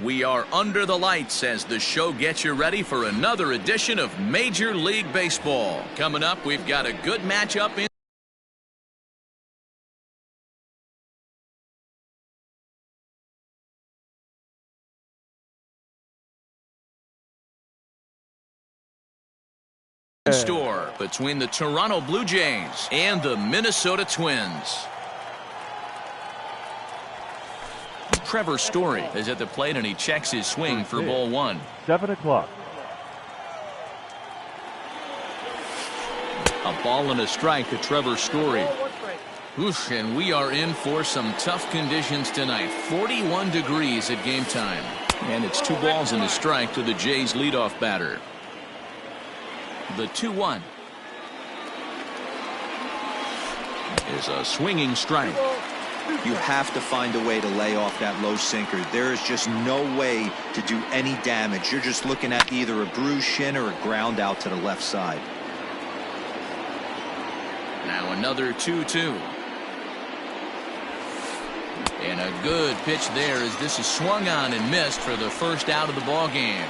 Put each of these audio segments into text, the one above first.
We are under the lights as the show gets you ready for another edition of Major League Baseball. Coming up, we've got a good matchup in store between the Toronto Blue Jays and the Minnesota Twins. Trevor Story is at the plate and he checks his swing for ball one. 7 o'clock. A ball and a strike to Trevor Story. Oof, and we are in for some tough conditions tonight. 41 degrees at game time. And it's 2 balls and a strike to the Jays leadoff batter. The 2-1 is a swinging strike. You have to find a way to lay off that low sinker. There is just no way to do any damage. You're just looking at either a bruised shin or a ground out to the left side. Now another 2-2. And a good pitch there as this is swung on and missed for the first out of the ball game.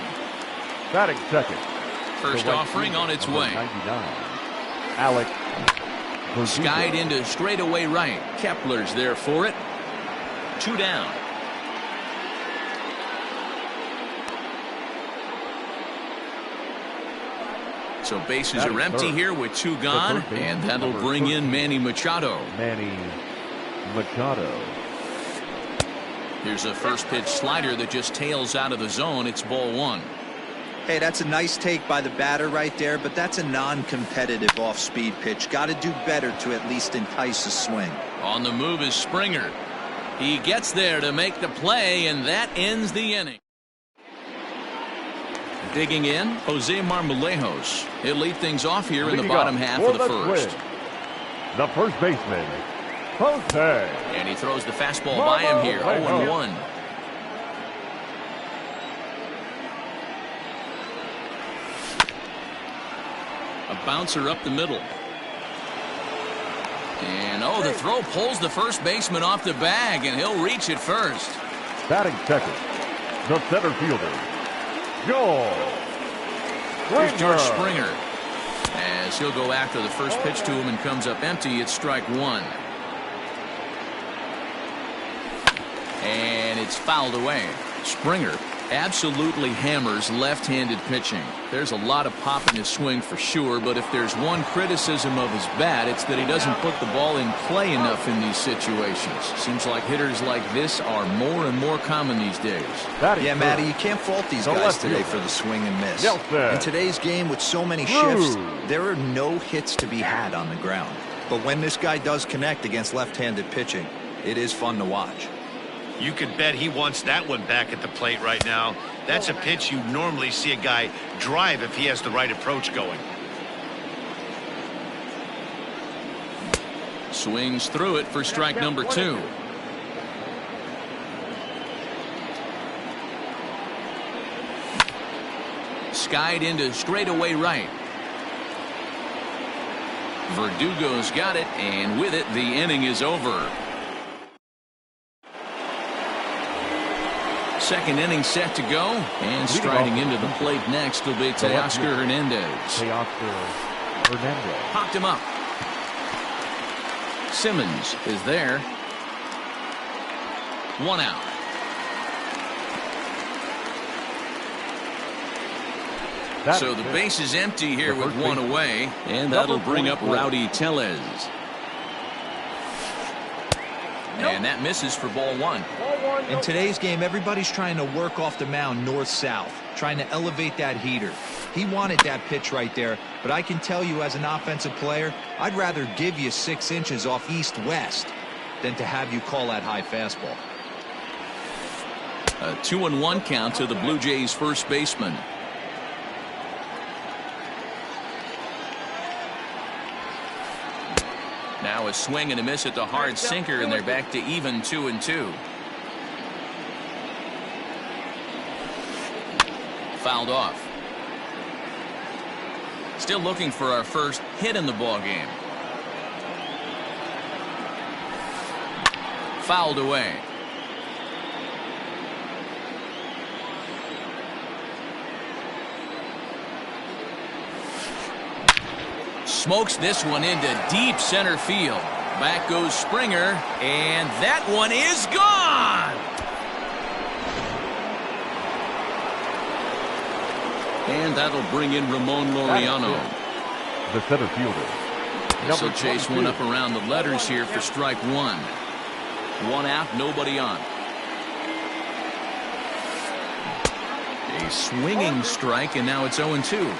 Batting second. First offering on its way. 99. Alex. Skied into straightaway right. Kepler's there for it. 2 down. So bases are empty here with 2 gone, and that'll bring in Manny Machado. Manny Machado. Here's a first pitch slider that just tails out of the zone. It's ball 1. Hey, that's a nice take by the batter right there, but that's a non-competitive off-speed pitch. Got to do better to at least entice a swing. On the move is Springer. He gets there to make the play, and that ends the inning. Digging in, Jose Marmolejos. He'll lead things off here in the bottom half of the first. The first baseman, Jose. And he throws the fastball by him here, 0-1. A bouncer up the middle. And the throw pulls the first baseman off the bag, and he'll reach it first. Batting second, the center fielder, George Springer. As he'll go after the first pitch to him and comes up empty, it's strike 1. And it's fouled away. Springer absolutely hammers left-handed pitching. There's a lot of pop in his swing for sure, but if there's one criticism of his bat, it's that he doesn't put the ball in play enough in these situations. Seems like hitters like this are more and more common these days. Yeah, Matty, you can't fault these guys today for the swing and miss. In today's game with so many shifts, there are no hits to be had on the ground. But when this guy does connect against left-handed pitching, it is fun to watch. You could bet he wants that one back at the plate right now. That's a pitch you normally see a guy drive if he has the right approach going. Swings through it for strike number 2. Skied into straightaway right. Verdugo's got it, and with it, the inning is over. Second inning set to go, and striding into the plate next will be Teoscar Hernandez. Popped him up. Simmons is there. 1 out. So the base is empty here with 1 away, and that'll bring up Rowdy Tellez. And that misses for ball 1. In today's game, everybody's trying to work off the mound north-south, trying to elevate that heater. He wanted that pitch right there, but I can tell you as an offensive player, I'd rather give you 6 inches off east-west than to have you call that high fastball. A 2-1 count to the Blue Jays first baseman. Now a swing and a miss at the hard sinker, and they're back to even 2-2. Fouled off. Still looking for our first hit in the ball game. Fouled away. smokes this one into deep center field. Back goes Springer, and that one is gone. And that'll bring in Ramon Laureano. The center fielder. So chase one up around the letters here for strike one. One out, nobody on. A swinging strike, and now it's 0-2.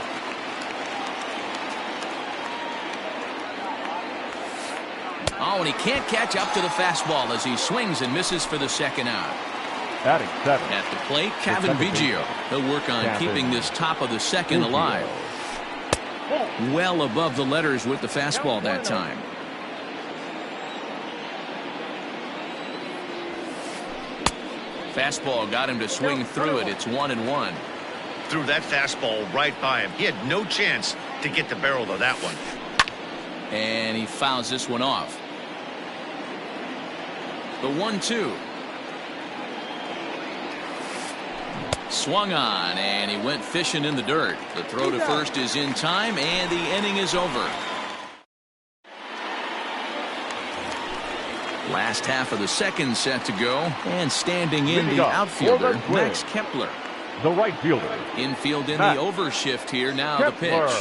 Oh, and he can't catch up to the fastball as he swings and misses for the second out. Batting seven. At the plate, Kevin Biggio. He'll work on keeping this top of the second alive. Well above the letters with the fastball that time. Fastball got him to swing through it. It's 1-1. Threw that fastball right by him. He had no chance to get the barrel of that one. And he fouls this one off. The 1-2. Swung on, and he went fishing in the dirt. The throw to first is in time, and the inning is over. Last half of the second set to go, and standing in the outfielder, Max Kepler. The right fielder. Infield in the overshift here. Now the pitch.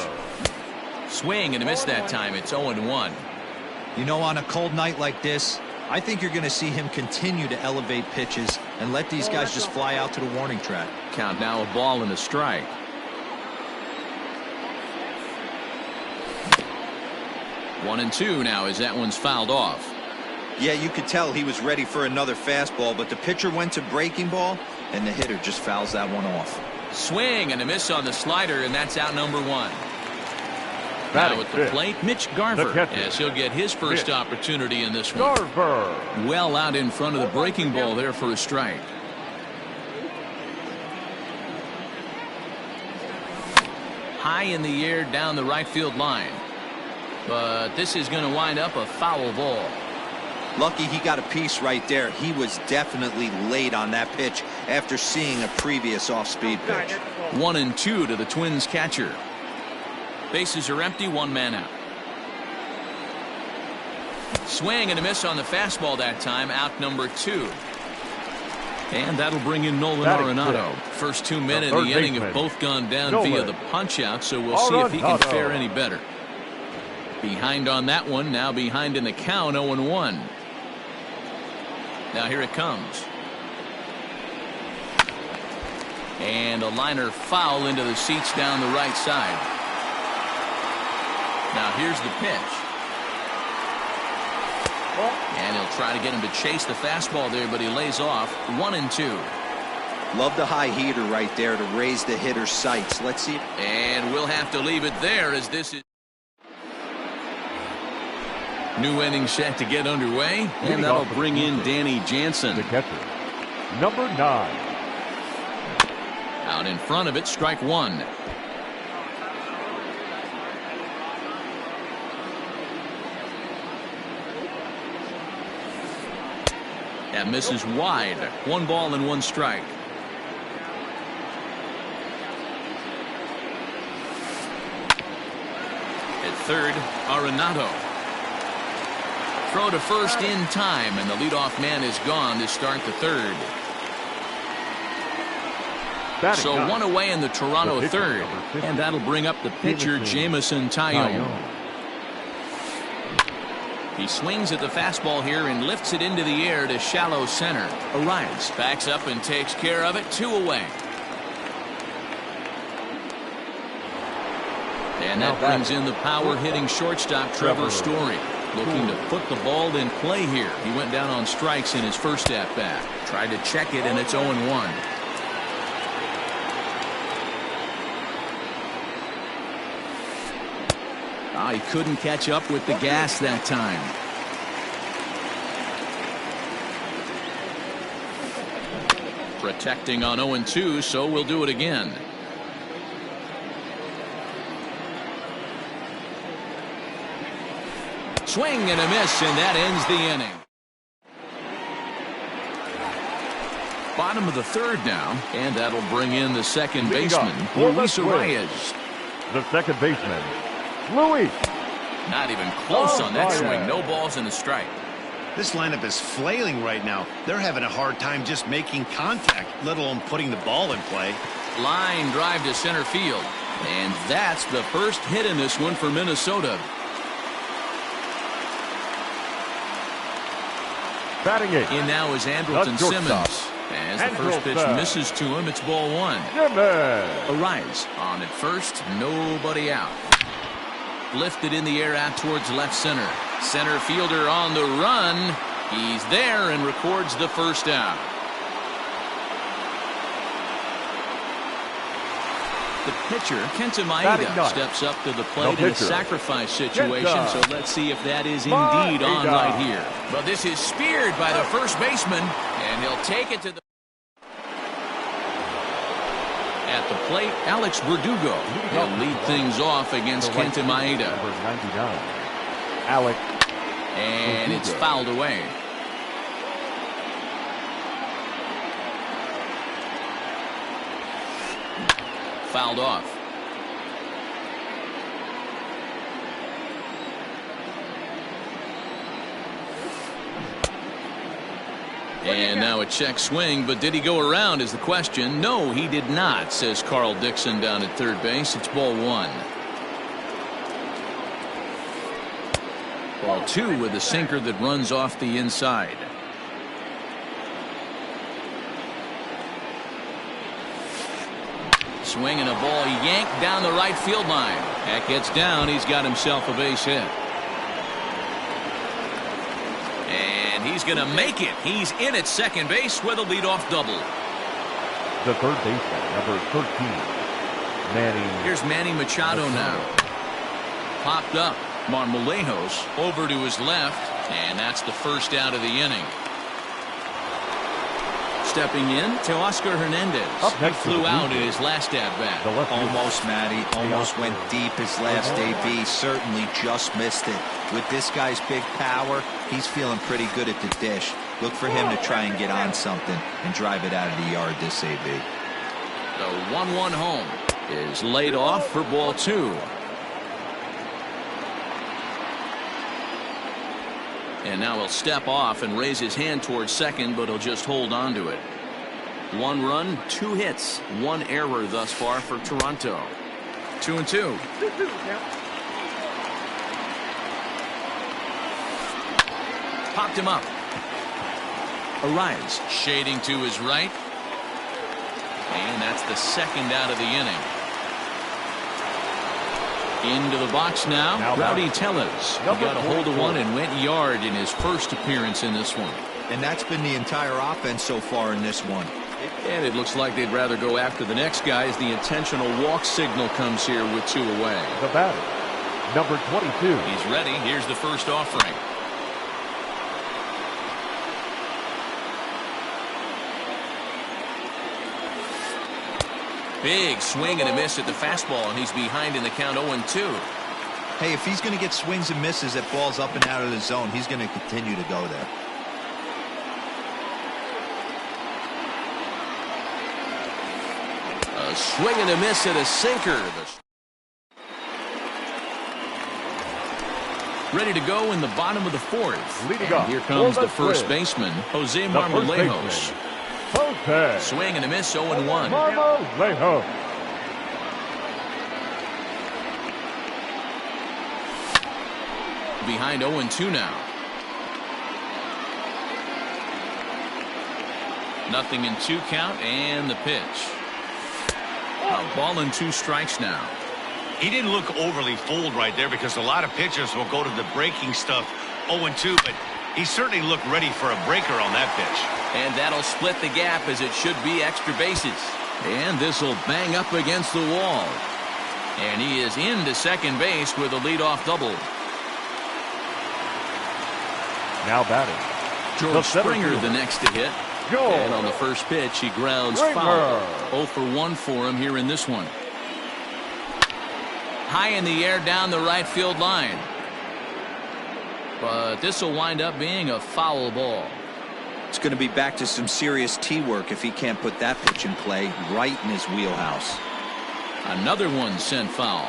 Swing and a miss that time. It's 0-1. You know, on a cold night like this, I think you're going to see him continue to elevate pitches and let these guys just fly out to the warning track. Count now, a ball and a strike. One and two now as that one's fouled off. Yeah, you could tell he was ready for another fastball, but the pitcher went to breaking ball, and the hitter just fouls that one off. Swing and a miss on the slider, and that's out number one. Batting now at the plate, Mitch Garver, as he'll get his first opportunity in this one. Garver. Well out in front of the breaking ball there for a strike. High in the air down the right field line. But this is going to wind up a foul ball. Lucky he got a piece right there. He was definitely late on that pitch after seeing a previous off-speed pitch. 1-2 to the Twins catcher. Bases are empty, one man out. Swing and a miss on the fastball that time, out number two. And that'll bring in Nolan Arenado. First 2 men in the inning have both gone down via the punch out, so we'll see if he can fare any better. Behind on that one, now behind in the count, 0-1. Now here it comes. And a liner foul into the seats down the right side. Now here's the pitch. And he'll try to get him to chase the fastball there, but he lays off. 1-2. Love the high heater right there to raise the hitter's sights. Let's see. And we'll have to leave it there as this is. New inning set to get underway, and that'll bring in Danny Jansen. The catcher, number 9. Out in front of it, strike one. That misses wide. 1 ball and 1 strike. At third, Arenado. Throw to first in time, and the leadoff man is gone to start the third. So one away in the Toronto third, and that'll bring up the pitcher, Jameson Taillon. He swings at the fastball here and lifts it into the air to shallow center. Arias backs up and takes care of it. 2 away. And that brings in the power-hitting shortstop, Trevor Story. Looking to put the ball in play here. He went down on strikes in his first at-bat. Tried to check it, and it's 0-1. He couldn't catch up with the gas that time. Protecting on 0-2, so we'll do it again. Swing and a miss, and that ends the inning. Bottom of the third now, and that'll bring in the second baseman, Luis Arias. The second baseman, Luis Not even close on that swing. No balls and a strike. This lineup is flailing right now. They're having a hard time just making contact, let alone putting the ball in play. Line drive to center field. And that's the first hit in this one for Minnesota. Batting eighth. In now is Andrelton Simmons. As the first pitch misses to him, it's ball one. Arise on at first, nobody out. Lifted in the air out towards left center. Center fielder on the run. He's there and records the first out. The pitcher, Kenta Maeda, steps up to the plate in a sacrifice situation, so let's see if that is indeed on right here. But this is speared by the first baseman, and he'll take it to the... At the plate, Alex Verdugo. He'll lead things off against Kenta Maeda. Alex. And it's fouled away. Fouled off. And now a check swing, but did he go around is the question. No, he did not, says Carl Dixon down at third base. It's ball one. Ball two with a sinker that runs off the inside. Swinging a ball yanked down the right field line. That gets down. He's got himself a base hit. And he's going to make it. He's in at second base with a leadoff double. The third baseman, number 13, Manny. Here's Manny Machado now. Popped up. Marmolejos over to his left, and that's the first out of the inning. Stepping in, Teoscar Hernandez. He flew out in his last at-bat. Almost, Matty. Almost went deep his last AB. Certainly just missed it. With this guy's big power, he's feeling pretty good at the dish. Look for him to try and get on something and drive it out of the yard this AB. The 1-1 home is laid off for ball two. And now he'll step off and raise his hand towards second, but he'll just hold on to it. 1 run, 2 hits, 1 error thus far for Toronto. 2-2. Popped him up. Arise, shading to his right. And that's the second out of the inning. Into the box now, Rowdy Tellez. He got a hold of one and went yard in his first appearance in this one. And that's been the entire offense so far in this one. And it looks like they'd rather go after the next guy as the intentional walk signal comes here with 2 away. The batter, number 22. He's ready. Here's the first offering. Big swing and a miss at the fastball, and he's behind in the count 0-2. Hey, if he's going to get swings and misses at balls up and out of the zone, he's going to continue to go there. A swing and a miss at a sinker. Ready to go in the bottom of the 4th. And here comes the first baseman, Jose Marmolejos. Swing and a miss, 0-1. Marmolejos. Behind 0-2 now. Nothing in 2 count, and the pitch. A ball and 2 strikes now. He didn't look overly fooled right there because a lot of pitchers will go to the breaking stuff 0-2, but he certainly looked ready for a breaker on that pitch. And that'll split the gap as it should be extra bases. And this will bang up against the wall. And he is into second base with a leadoff double. Now batting, George Springer the next to hit. And on the first pitch, he grounds foul. 0 for 1 for him here in this one. High in the air down the right field line. But this will wind up being a foul ball. It's going to be back to some serious tee work if he can't put that pitch in play right in his wheelhouse. Another one sent foul.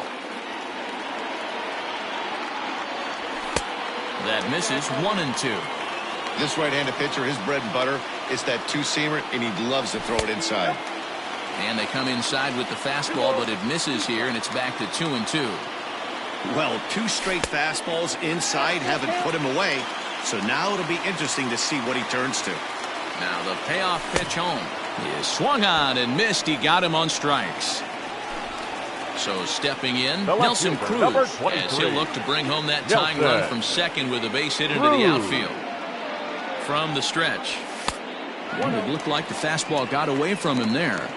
That misses 1-2. This right-handed pitcher, his bread and butter is that two-seamer, and he loves to throw it inside. And they come inside with the fastball, but it misses here, and it's back to 2-2. Well, 2 straight fastballs inside haven't put him away, so now it'll be interesting to see what he turns to. Now the payoff pitch home. He is swung on and missed. He got him on strikes. So stepping in, Nelson Cruz, as he'll look to bring home that tying run from second with a base hit into the outfield. From the stretch. It looked like the fastball got away from him there.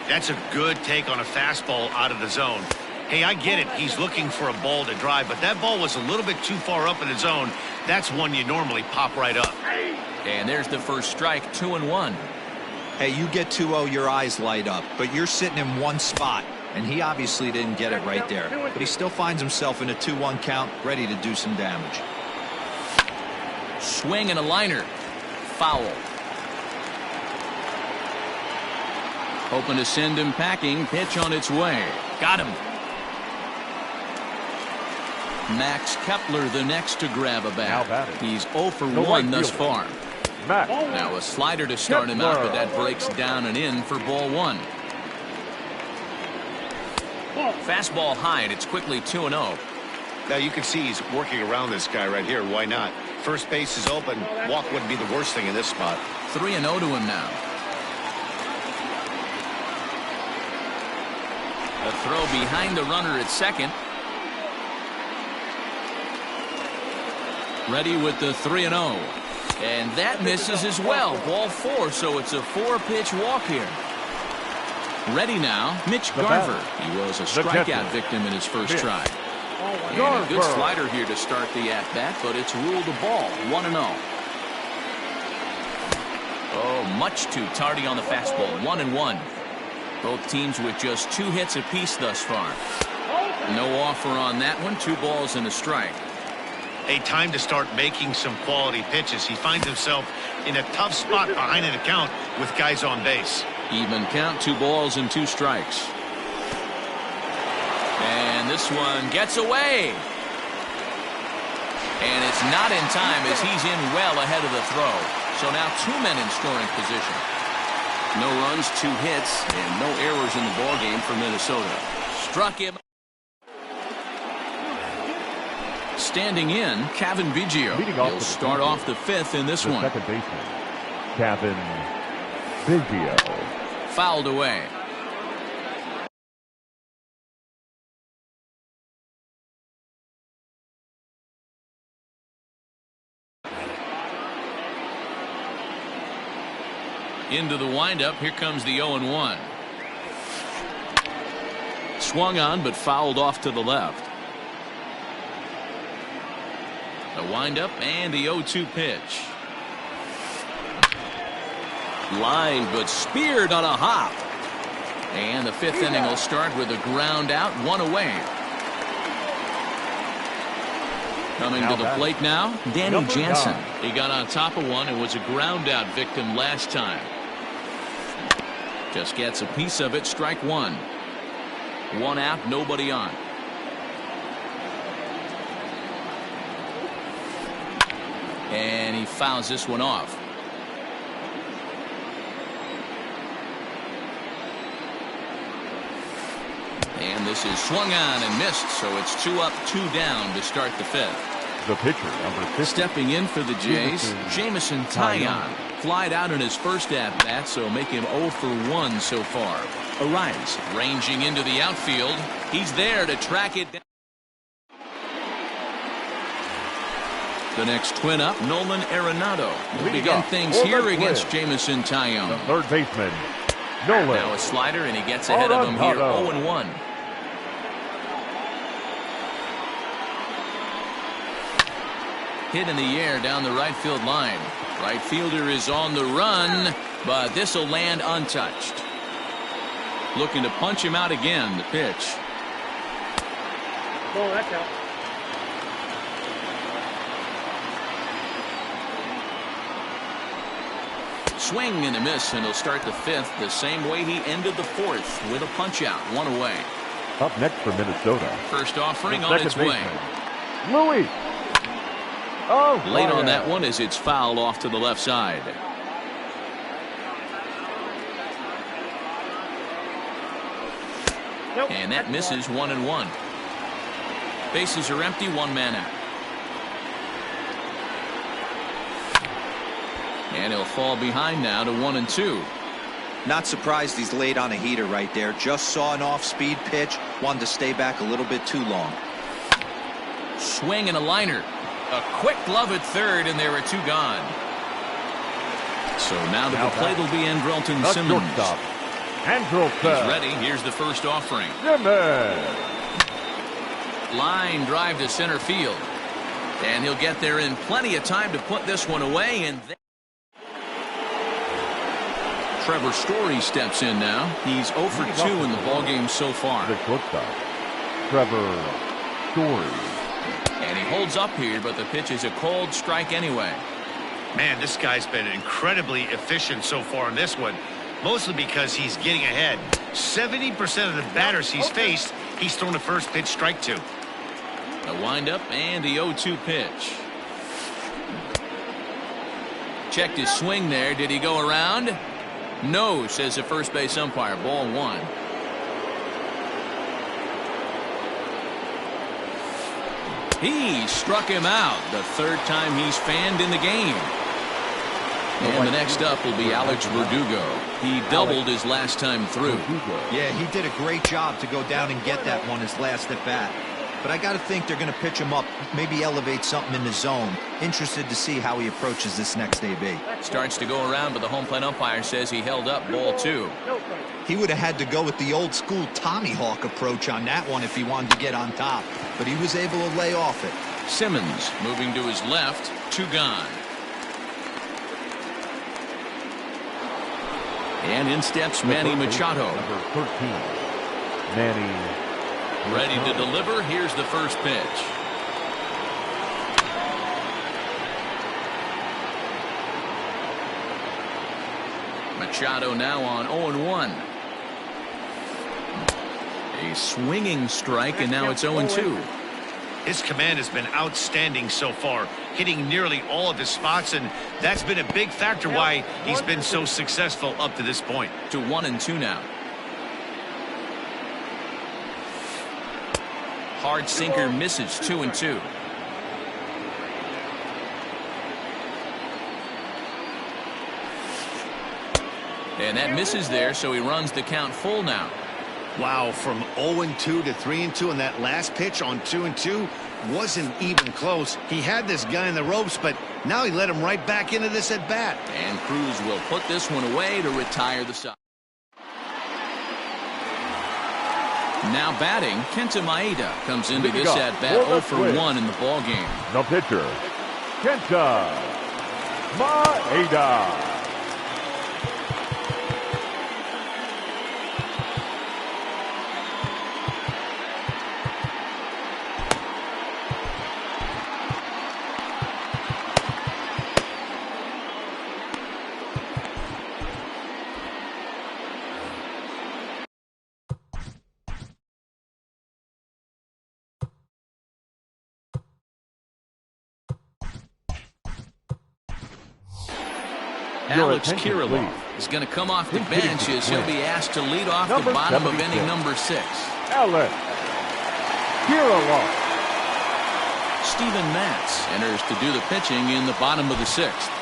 That's a good take on a fastball out of the zone. Hey, I get it. He's looking for a ball to drive, but that ball was a little bit too far up in the zone. That's one you normally pop right up. And there's the first strike, 2-1. Hey, you get 2-0, your eyes light up, but you're sitting in one spot, and he obviously didn't get it right there. But he still finds himself in a 2-1 count, ready to do some damage. Swing and a liner. Foul. Hoping to send him packing. Pitch on its way. Got him. Max Kepler the next to grab a bat. He's 0 for 1 thus far. Now a slider to start him out, but that breaks down and in for ball 1. Fastball high, and it's quickly 2-0. Now you can see he's working around this guy right here. Why not? First base is open. Walk wouldn't be the worst thing in this spot. 3-0 to him now. A throw behind the runner at second. Ready with the 3-0. And that misses as well. Ball 4, so it's a 4-pitch walk here. Ready now, Mitch Garver. He was a strikeout victim in his first try. And a good slider here to start the at-bat, but it's ruled a ball, 1-0. Oh, much too tardy on the fastball, 1-1. Both teams with just 2 hits apiece thus far. No offer on that one, 2 balls and a strike. A time to start making some quality pitches. He finds himself in a tough spot behind an account with guys on base. Even count, 2 balls and 2 strikes. And this one gets away. And it's not in time as he's in well ahead of the throw. So now 2 men in scoring position. No runs, 2 hits, and no errors in the ballgame for Minnesota. Struck him. Standing in, Kevin Biggio. He'll start off the 5th in this one. Second baseman, Kevin Biggio. Fouled away. Into the windup. Here comes the 0-1. Swung on, but fouled off to the left. The windup and the 0-2 pitch. Line, but speared on a hop. And the 5th inning will start with a ground out, 1 away. Coming to the plate now, Danny Jansen. He got on top of one and was a ground out victim last time. Just gets a piece of it, strike 1. 1 out, nobody on. And he fouls this one off. And this is swung on and missed, so it's 2 up, 2 down to start the 5th. The pitcher, number 50. Stepping in for the Jays, Jameson Taillon. Flied out in his first at-bat, so make him 0 for 1 so far. Arias ranging into the outfield. He's there to track it down. The next twin up, Nolan Arenado. Will begin things here against Jameson Taillon. The third baseman, Nolan. Now a slider, and he gets ahead of him here, 0-1. Hit in the air down the right field line. Right fielder is on the run, but this will land untouched. Looking to punch him out again, the pitch. Oh, that's out. Swing and a miss, and he'll start the 5th the same way he ended the 4th with a punch out, 1 away. Up next for Minnesota. First offering on its way. Louis. Oh, Late on that one as it's fouled off to the left side. And that misses 1-1. Bases are empty, one man out. And he'll fall behind now to 1-2. Not surprised he's laid on a heater right there. Just saw an off-speed pitch. Wanted to stay back a little bit too long. Swing and a liner. A quick glove at third, and there are two gone. So now to the plate will be Andrelton Simmons. He's ready. Here's the first offering. Line drive to center field. And he'll get there in plenty of time to put this one away. And Trevor Story steps in now. He's 0 for 2 in the ballgame so far. The shortstop, Trevor Story. And he holds up here, but the pitch is a cold strike anyway. Man, this guy's been incredibly efficient so far in this one, mostly because he's getting ahead. 70% of the batters he's faced, he's thrown a first pitch strike to. A windup and the 0-2 pitch. Checked his swing there. Did he go around? No, says the first base umpire. Ball one. He struck him out. The third time he's fanned in the game. And the next up will be Alex Verdugo. He doubled his last time through. Yeah, he did a great job to go down and get that one his last at bat. But I got to think they're going to pitch him up, maybe elevate something in the zone. Interested to see how he approaches this next AB. Starts to go around, but the home plate umpire says he held up ball two. He would have had to go with the old school Tommy Hawk approach on that one if he wanted to get on top. But he was able to lay off it. Simmons moving to his left, two gone. And in steps Manny Machado. Number 13, Manny. Ready to deliver. Here's the first pitch. Machado now on 0-1. A swinging strike, and now it's 0-2. His command has been outstanding so far, hitting nearly all of his spots, and that's been a big factor why he's been so successful up to this point. To 1-2 now. Hard sinker misses 2-2. And that misses there, so he runs the count full now. Wow, from 0-2 to 3-2 on that last pitch on 2-2 wasn't even close. He had this guy in the ropes, but now he let him right back into this at bat. And Cruz will put this one away to retire the side. Now batting, Kenta Maeda comes into this at bat 0 for 1 in the ball game. The pitcher, Kenta Maeda. Alex Kirilloff is going to come off the bench as he'll be asked to lead off the bottom of inning number 6. Alex Kirilloff. Steven Matz enters to do the pitching in the bottom of the 6th.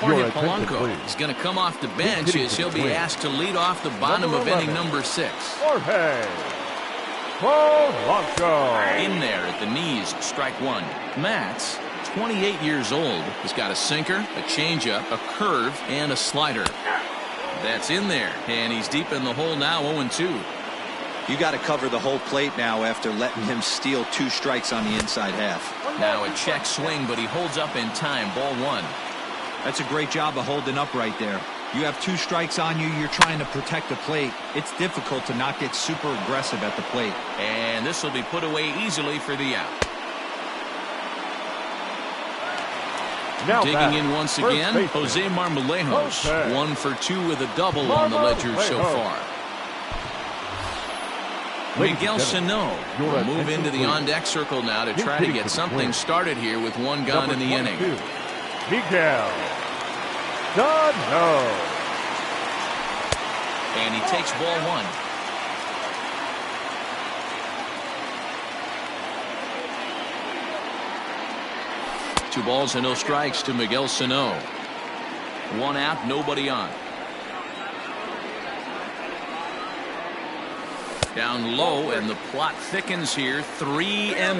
Jorge Polanco is going to come off the bench as he'll be asked to lead off the bottom of inning number 6. Jorge Polanco. In there at the knees, strike one. Matz, 28 years old, has got a sinker, a changeup, a curve, and a slider. That's in there, and he's deep in the hole now, 0-2. You got to cover the whole plate now after letting him steal 2 strikes on the inside half. Now a check swing, but he holds up in time, ball one. That's a great job of holding up right there. You have 2 strikes on you. You're trying to protect the plate. It's difficult to not get super aggressive at the plate. And this will be put away easily for the out. Now digging in once again, Jose Marmolejos. Okay. 1 for 2 with a double on the ledger so far. Miguel Sano will move into the on-deck circle now to try to get something started here with 1 gone in the inning. Miguel Sano. And he takes ball 1. Two balls and no strikes to Miguel Sano. 1 out, nobody on. Down low, and the plot thickens here. 3-0.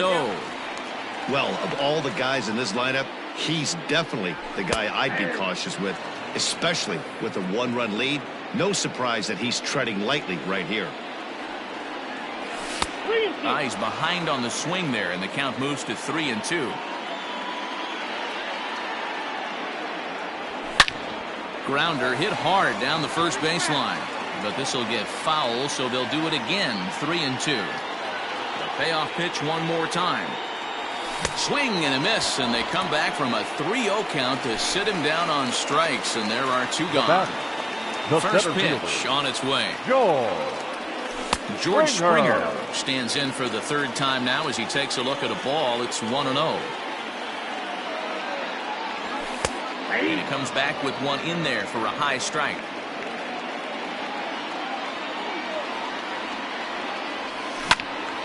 Well, of all the guys in this lineup, he's definitely the guy I'd be cautious with, especially with a 1-run lead. No surprise that he's treading lightly right here. He's behind on the swing there, and the count moves to 3-2. Grounder hit hard down the first baseline, but this will get foul, so they'll do it again. 3-2. The payoff pitch one more time. Swing and a miss, and they come back from a 3-0 count to sit him down on strikes, and there are 2 gone. First pitch on its way. George Springer stands in for the 3rd time now as he takes a look at a ball. It's 1-0. And he comes back with 1 in there for a high strike.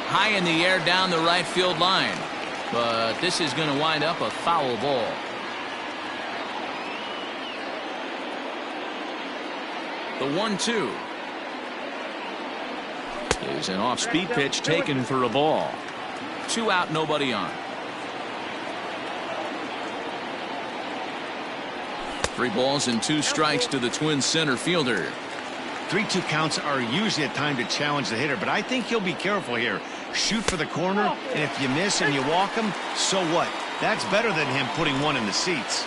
High in the air down the right field line. But this is going to wind up a foul ball. The 1-2 is an off-speed pitch taken for a ball. 2 out, nobody on. 3 balls and 2 strikes to the Twins center fielder. 3-2 counts are usually a time to challenge the hitter, but I think he'll be careful here. Shoot for the corner, and if you miss and you walk him, so what? That's better than him putting 1 in the seats.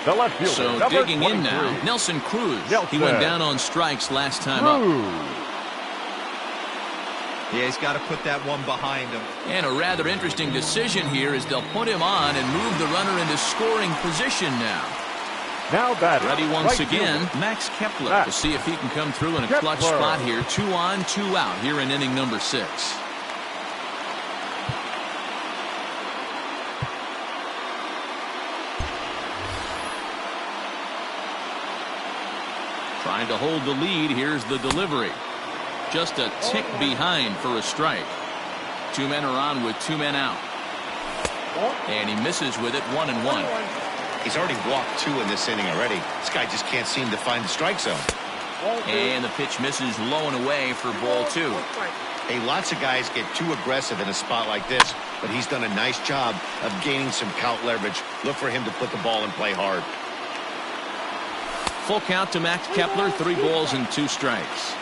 The left fielder, so digging in now, Nelson Cruz. He went down on strikes last time up. Yeah, he's got to put that 1 behind him. And a rather interesting decision here is they'll put him on and move the runner into scoring position now. Now batting. Ready once again, Max Kepler. We'll see if he can come through in a clutch spot here. 2 on, 2 out here in inning number 6. Trying to hold the lead. Here's the delivery. Just a tick behind for a strike. 2 men are on with 2 men out. And he misses with it. 1-1. He's already walked 2 in this inning already. This guy just can't seem to find the strike zone. And the pitch misses low and away for ball 2. Hey, lots of guys get too aggressive in a spot like this, but he's done a nice job of gaining some count leverage. Look for him to put the ball in play hard. Full count to Max Kepler. 3 balls and 2 strikes.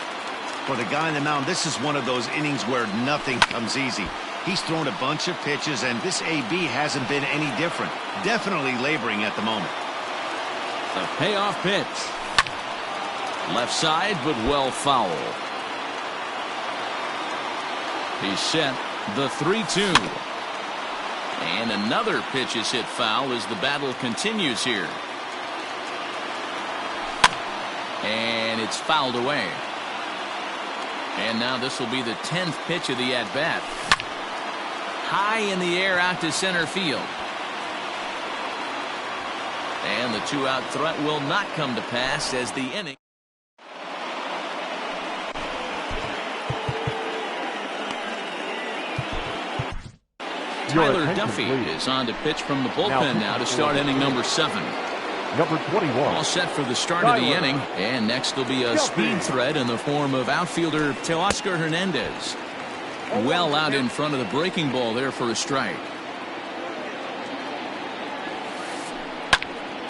For the guy on the mound, this is one of those innings where nothing comes easy. He's thrown a bunch of pitches, and this AB hasn't been any different. Definitely laboring at the moment. The payoff pitch. Left side, but well foul. He's set. The 3-2. And another pitch is hit foul as the battle continues here. And it's fouled away. And now this will be the 10th pitch of the at-bat. High in the air out to center field. And the 2-out threat will not come to pass as the inning. Tyler Duffy is on to pitch from the bullpen now to start inning number 7. Number 21. All set for the start of the inning. And next will be a speed threat in the form of outfielder Teoscar Hernandez. Well out in front of the breaking ball there for a strike.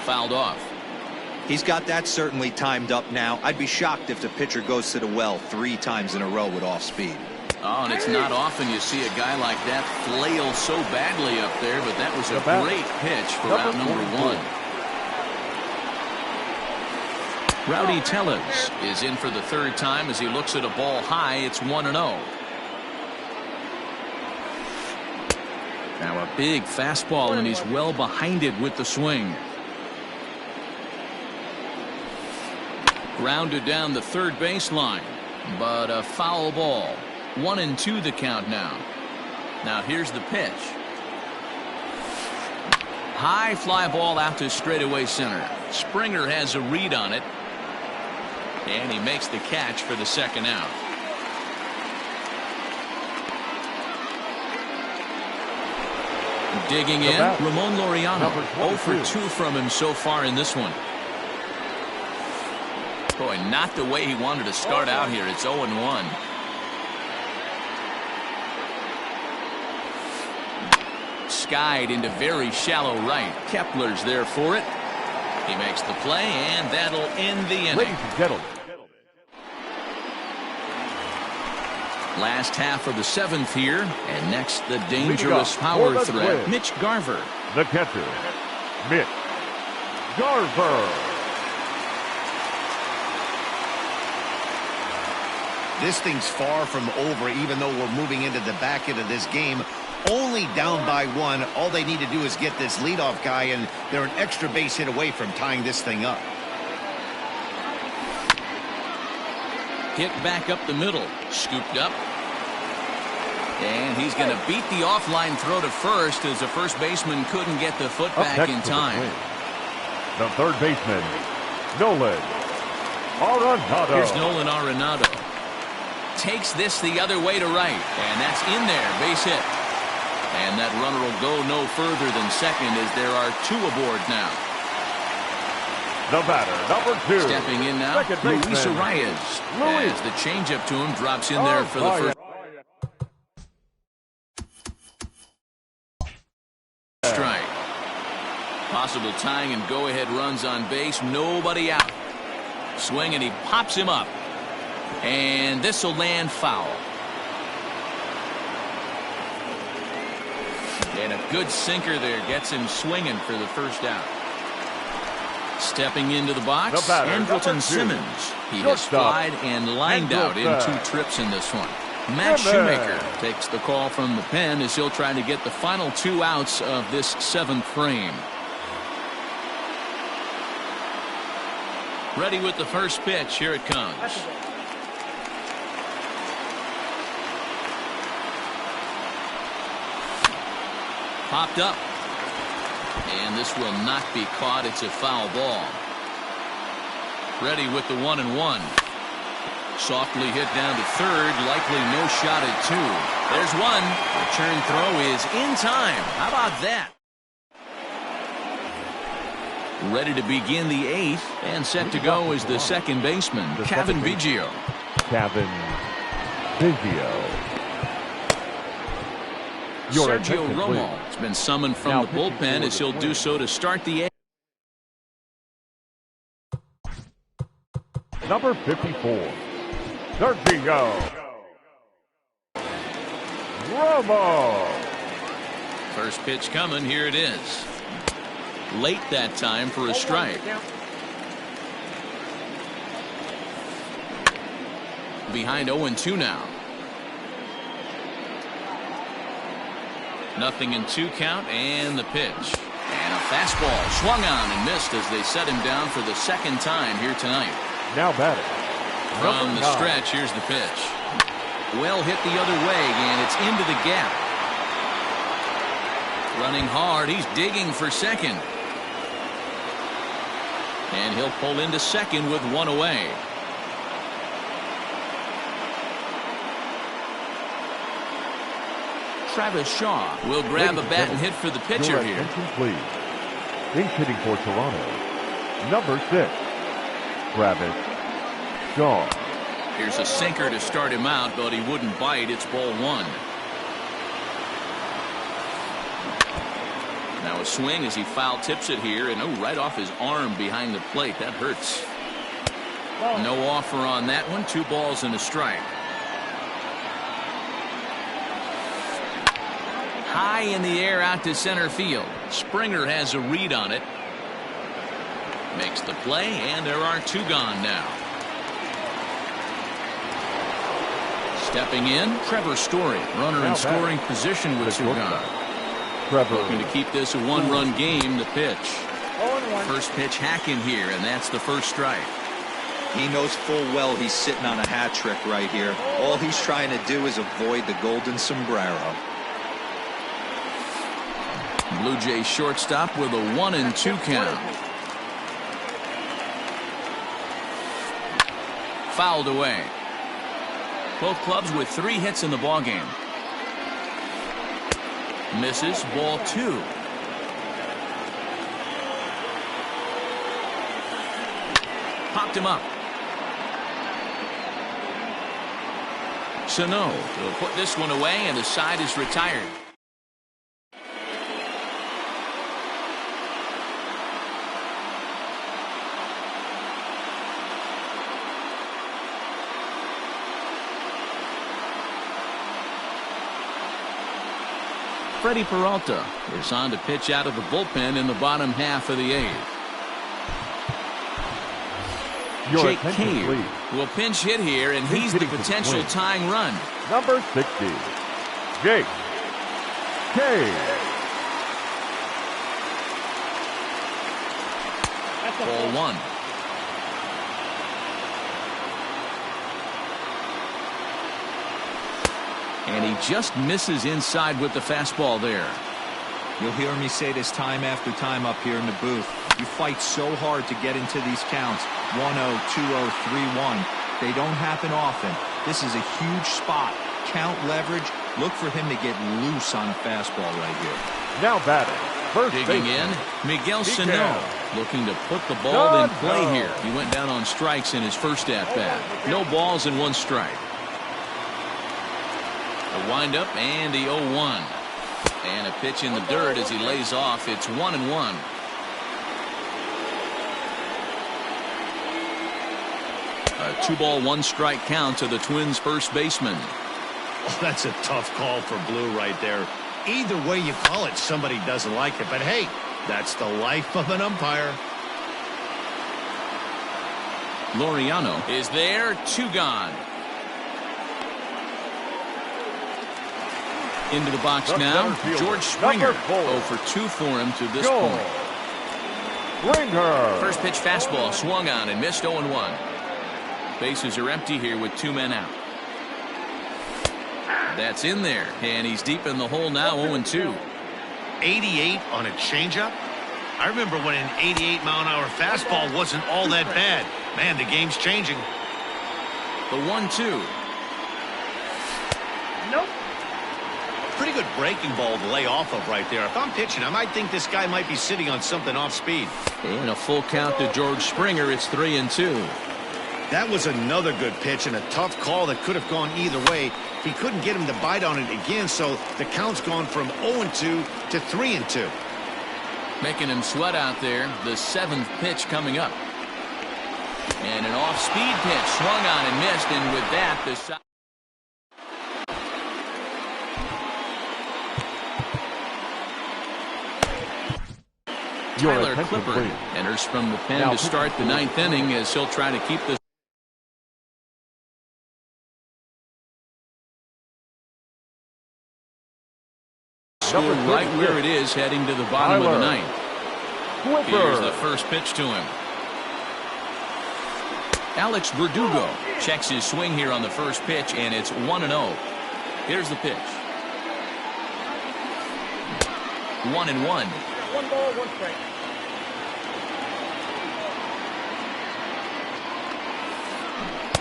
Fouled off. He's got that certainly timed up now. I'd be shocked if the pitcher goes to the well 3 times in a row with off speed. Oh, and it's not often you see a guy like that flail so badly up there, but that was a great pitch for out number 1. Rowdy Tellez is in for the third time as he looks at a ball high. It's 1-0. Now a big fastball, and he's well behind it with the swing. Grounded down the third baseline, but a foul ball. 1-2 the count now. Now here's the pitch. High fly ball out to straightaway center. Springer has a read on it, and he makes the catch for the second out. Digging in, Ramon Laureano. 0 for 2 from him so far in this one. Boy, not the way he wanted to start out here. It's 0-1. Skied into very shallow right. Kepler's there for it. He makes the play, and that'll end the inning. Ladies and gentlemen. Last half of the seventh here, and next the dangerous power threat, Mitch Garver. The catcher, Mitch Garver. This thing's far from over, even though we're moving into the back end of this game. Only down by 1. All they need to do is get this leadoff guy, and they're an extra base hit away from tying this thing up. Hit back up the middle. Scooped up. And he's going to beat the offline throw to first as the first baseman couldn't get the foot back in time. The third baseman, Nolan Arenado. Here's Nolan Arenado. Takes this the other way to right. And that's in there. Base hit. And that runner will go no further than second as there are 2 aboard now. The batter, number 2. Stepping in now, Luis Arias. As the changeup to him drops in there for the first strike. Possible tying and go-ahead runs on base. Nobody out. Swing, and he pops him up. And this will land foul. And a good sinker there gets him swinging for the first out. Stepping into the box, Andrelton Simmons. He has flied and lined out in 2 trips in this one. Matt Shoemaker takes the call from the pen as he'll try to get the final 2 outs of this 7th frame. Ready with the first pitch. Here it comes. Popped up. And this will not be caught. It's a foul ball. Ready with the 1-1. Softly hit down to third. Likely no shot at 2. There's one. Return throw is in time. How about that? Ready to begin the 8th, and set to go is the second baseman, Cavan Biggio. Cavan Biggio. Sergio Romo has been summoned from the bullpen as he'll do so to start the 8th. Number 54, Sergio Romo. First pitch coming. Here it is. Late that time for a strike. Behind 0-2 now. 0-2 count, and the pitch. And a fastball swung on and missed as they set him down for the second time here tonight. Now batting. From the stretch, here's the pitch. Well hit the other way, and it's into the gap. Running hard, he's digging for second. And he'll pull into second with 1 away. Travis Shaw will grab a bat and hit for the pitcher here. Please. He's hitting for Toronto. Number 6, Travis Shaw. Here's a sinker to start him out, but he wouldn't bite. It's ball 1. Now a swing as he foul tips it here, and right off his arm behind the plate. That hurts. No offer on that one. 2 balls and a strike. High in the air out to center field. Springer has a read on it. Makes the play, and there are 2 gone now. Stepping in, Trevor Story, runner in scoring position with 2 gone. Looking to keep this a 1-run game. The pitch. First pitch hacking here, and that's the first strike. He knows full well he's sitting on a hat trick right here. All he's trying to do is avoid the golden sombrero. Blue Jays shortstop with a 1-2 count. Fouled away. Both clubs with 3 hits in the ballgame. Misses, ball 2. Popped him up. Sano will put this one away, and the side is retired. Freddie Peralta is on to pitch out of the bullpen in the bottom half of the 8th. Jake Cave will pinch hit here, and he's the potential tying run. Number 60, Jake Cave. Ball 1. And he just misses inside with the fastball there. You'll hear me say this time after time up here in the booth. You fight so hard to get into these counts. 1-0, 2-0, 3-1. They don't happen often. This is a huge spot. Count leverage. Look for him to get loose on a fastball right here. Now batting. First digging in, Miguel Sano, looking to put the ball in play here. He went down on strikes in his first at-bat. No balls and 1 strike. The windup and the 0-1. And a pitch in the dirt as he lays off. It's 1-1. A 2-ball, 1-strike count to the Twins' first baseman. Oh, that's a tough call for Blue right there. Either way you call it, somebody doesn't like it. But hey, that's the life of an umpire. Laureano is there. 2 gone. Into the box now, George Springer. 0 for 2 for him to this point. Springer. First pitch fastball swung on and missed. 0-1. Bases are empty here with 2 men out. That's in there, and he's deep in the hole now. 0-2. 88 on a changeup. I remember when an 88-mile-an-hour fastball wasn't all that bad. Man, the game's changing. The 1-2. Nope. Pretty good breaking ball to lay off of right there. If I'm pitching, I might think this guy might be sitting on something off speed. And a full count to George Springer. It's 3-2. That was another good pitch and a tough call that could have gone either way. He couldn't get him to bite on it again, so the count's gone from 0-2 to 3-2. Making him sweat out there. The 7th pitch coming up. And an off-speed pitch swung on and missed, and with that, the side. Tyler Clippard enters from the pen to start the 9th inning as he'll try to keep this score right where it is heading to the bottom of the 9th. Here's the first pitch to him. Alex Verdugo checks his swing here on the first pitch, and it's 1-0. Here's the pitch. 1-1. 1 ball, 1 strike.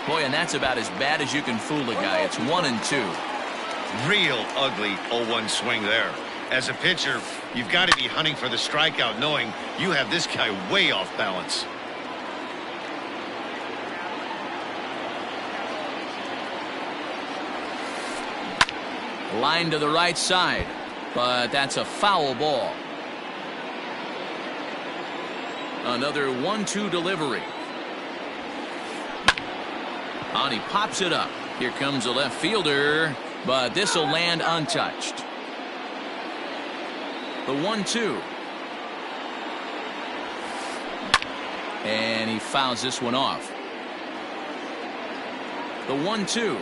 Boy, and that's about as bad as you can fool a guy. It's 1-2. Real ugly 0-1 swing there. As a pitcher, you've got to be hunting for the strikeout, knowing you have this guy way off balance. Line to the right side, but that's a foul ball. Another 1-2 delivery. And he pops it up. Here comes the left fielder, but this will land untouched. The 1-2. And he fouls this one off. The 1-2.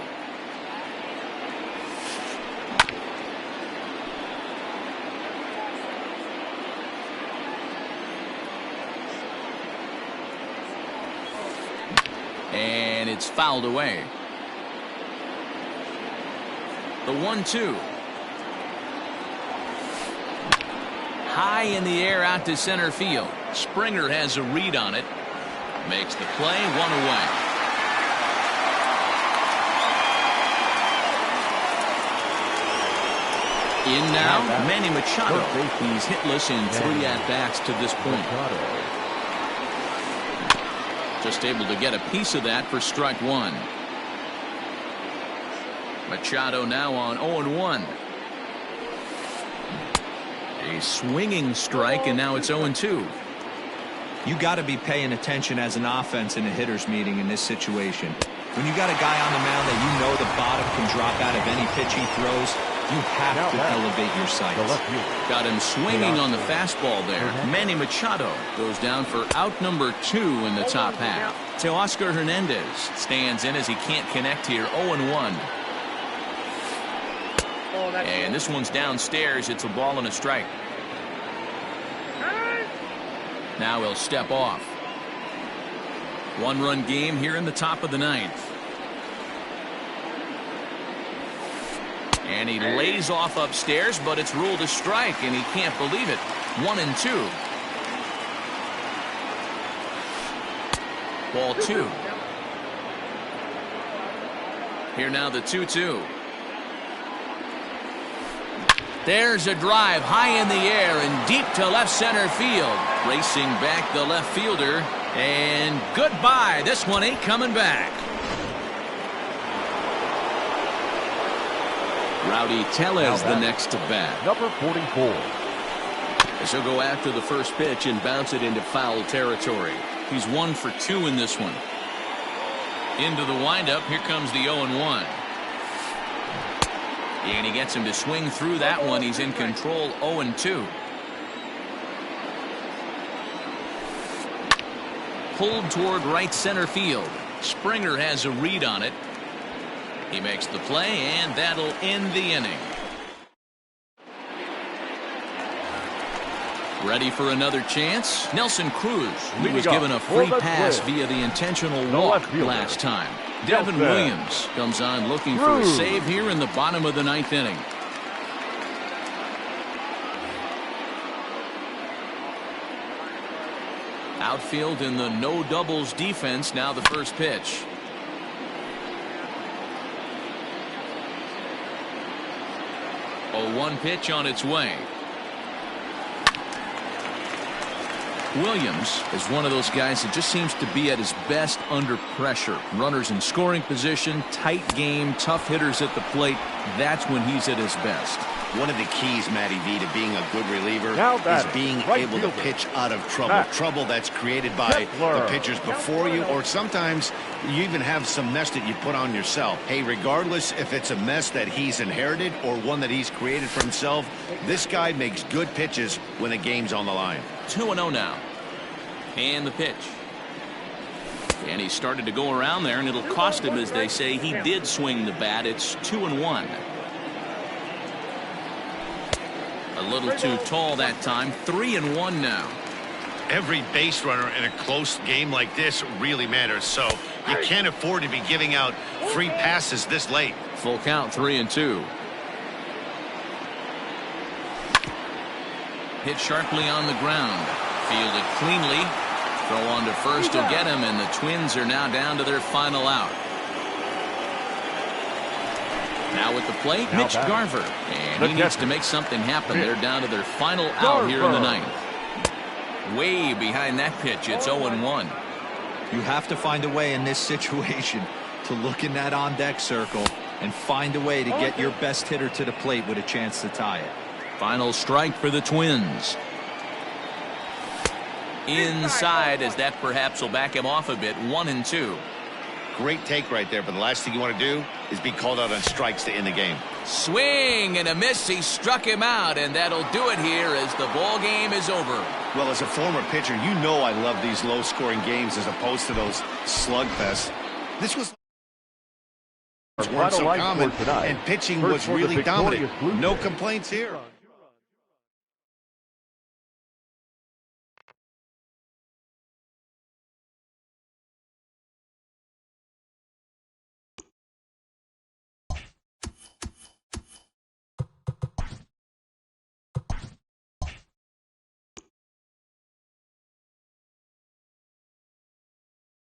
And it's fouled away. The 1-2. High in the air out to center field. Springer has a read on it. Makes the play, one away. In now, Manny Machado. He's hitless in 3 at-bats to this point. Just able to get a piece of that for strike 1. Machado now on 0-1. A swinging strike, and now it's 0-2. You got to be paying attention as an offense in a hitter's meeting in this situation. When you got a guy on the mound that you know the bottom can drop out of any pitch he throws, you have to elevate your sights. Got him swinging on the fastball there. Manny Machado goes down for out number 2 in the top half. Teoscar Hernandez stands in as he can't connect here. 0-1. And this one's downstairs. It's a ball and a strike. Now he'll step off. 1-run game here in the top of the 9th. And he lays off upstairs, but it's ruled a strike, and he can't believe it. 1-2. Ball 2. Here now the 2-2. There's a drive high in the air and deep to left center field. Racing back the left fielder. And goodbye. This one ain't coming back. Rowdy Tellez the next to bat. Number 44. As he'll go after the first pitch and bounce it into foul territory. He's 1 for 2 in this one. Into the windup. Here comes the 0-1. And he gets him to swing through that one. He's in control. 0-2. Pulled toward right center field. Springer has a read on it. He makes the play, and that'll end the inning. Ready for another chance? Nelson Cruz, who was given a free pass via the intentional walk last time. Devin Williams comes on looking for a save here in the bottom of the 9th inning. Outfield in the no doubles defense. Now the first pitch. A 1 pitch on its way. Williams is one of those guys that just seems to be at his best under pressure. Runners in scoring position, tight game, tough hitters at the plate. That's when he's at his best. One of the keys, Matty V, to being a good reliever is being able to pitch out of trouble. Trouble that's created by the pitchers before you, or sometimes you even have some mess that you put on yourself. Hey, regardless if it's a mess that he's inherited or one that he's created for himself, this guy makes good pitches when the game's on the line. 2-0 now. And the pitch. And he started to go around there, and it'll cost him, as they say. He did swing the bat. It's 2-1. A little too tall that time. 3-1 now. Every base runner in a close game like this really matters, so you can't afford to be giving out free passes this late. Full count, 3-2. Hit sharply on the ground. Fielded cleanly. Throw on to first will get him, and the Twins are now down to their final out. Now with the plate, Mitch Garver. And he needs to make something happen. They're down to their final out here in the 9th. Way behind that pitch, it's 0-1. You have to find a way in this situation to look in that on-deck circle and find a way to get your best hitter to the plate with a chance to tie it. Final strike for the Twins. Inside, as that perhaps will back him off a bit. 1-2. Great take right there, but the last thing you want to do is be called out on strikes to end the game. Swing and a miss. He struck him out, and that'll do it here as the ball game is over. Well, as a former pitcher, you know I love these low-scoring games as opposed to those slugfests. This was weren't so common, and pitching was really dominant. No complaints here.